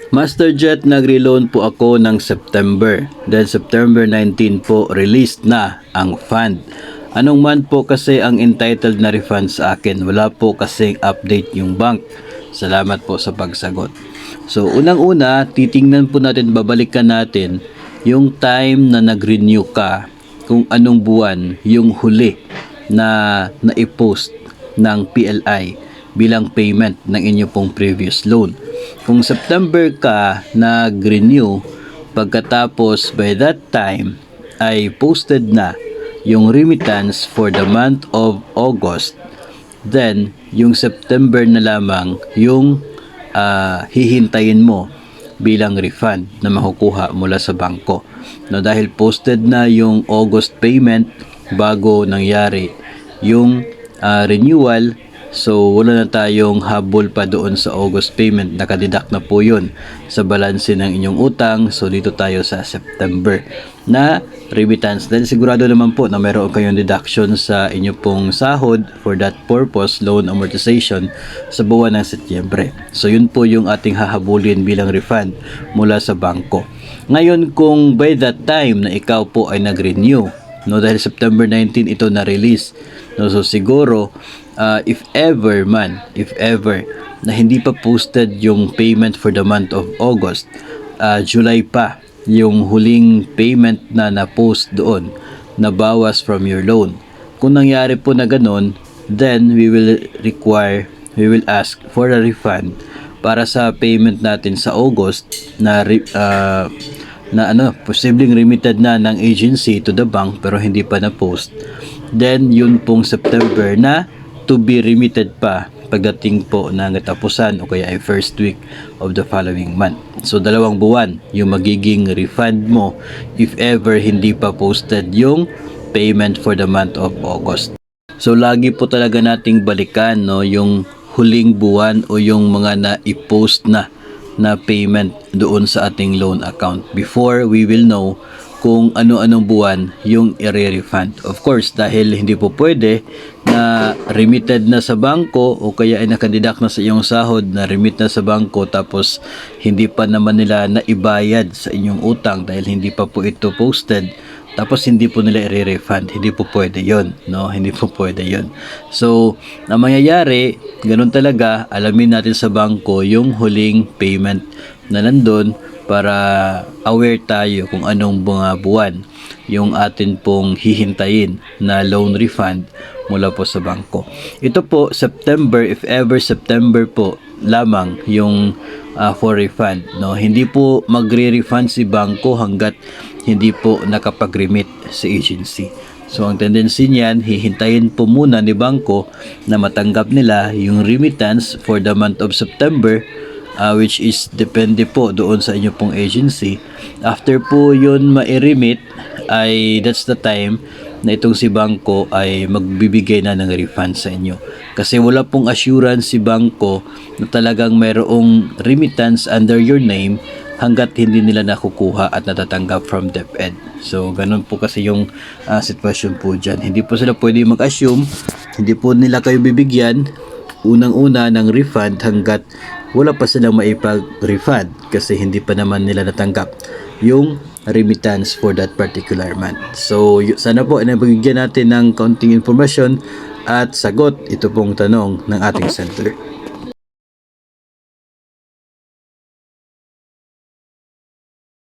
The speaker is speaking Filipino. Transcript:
MasterJet nagre-loan po ako ng September. Then September 19 po released na ang fund. Anong month po kasi ang entitled na refund sa akin? Wala po kasing update yung bank. Salamat po sa pagsagot. So unang-una, titingnan po natin, babalikan natin yung time na nag-renew ka, kung anong buwan yung huli na na-post ng PLI bilang payment ng inyo pong previous loan. Kung September ka nag-renew, pagkatapos by that time ay posted na yung remittance for the month of August, then yung September na lamang yung hihintayin mo bilang refund na makukuha mula sa bangko. No, dahil posted na yung August payment bago nangyari yung renewal, so wala na tayong habol pa doon sa August payment, nakadidak na po yun sa balanse ng inyong utang. So dito tayo sa September na remittance, dahil sigurado naman po na meron kayong deduction sa inyo pong sahod for that purpose, loan amortization, sa buwan ng Setyembre. So yun po yung ating hahabulin bilang refund mula sa bangko. Ngayon, kung by that time na ikaw po ay nag-renew, no, dahil September 19 ito na-release, no, so siguro if ever na hindi pa posted yung payment for the month of August, July pa yung huling payment na na-post doon, na bawas from your loan. Kung nangyari po na ganun, then we will ask for a refund para sa payment natin sa August na posibleng remitted na ng agency to the bank pero hindi pa na-post. Then yun pong September na to be remitted pa pagdating po ng katapusan o kaya ay first week of the following month. So 2 buwan yung magiging refund mo if ever hindi pa posted yung payment for the month of August. So lagi po talaga nating balikan, no, yung huling buwan o yung mga na-i-post na payment doon sa ating loan account before we will know kung ano-anong buwan yung i-refund. Of course, dahil hindi po pwede na remitted na sa bangko o kaya ay nakadidak na sa iyong sahod, na remit na sa bangko, tapos hindi pa naman nila naibayad sa inyong utang dahil hindi pa po ito posted, tapos hindi po nila i-refund. Hindi po pwede yon, no? Hindi po pwede yon. So ang mangyayari, ganun talaga, alamin natin sa bangko yung huling payment na nandun para aware tayo kung anong mga buwan yung atin pong hihintayin na loan refund mula po sa bangko. Ito po September, if ever September po lamang yung for refund, no? Hindi po magre-refund si bangko hanggat hindi po nakapag-remit sa agency. So ang tendency niyan, hihintayin po muna ni bangko na matanggap nila yung remittance for the month of September, which is depende po doon sa inyo pong agency. After po yun ma-remit, ay that's the time na itong si bangko ay magbibigay na ng refund sa inyo. Kasi wala pong assurance si bangko na talagang mayroong remittance under your name hanggat hindi nila nakukuha at natatanggap from DepEd. So ganun po kasi yung sitwasyon po dyan. Hindi po sila pwede mag-assume, hindi po nila kayo bibigyan unang-una ng refund hanggat wala pa silang maipag-refund kasi hindi pa naman nila natanggap yung remittance for that particular month. So sana po nabigyan natin ng kaunting informasyon at sagot ito pong tanong ng ating center.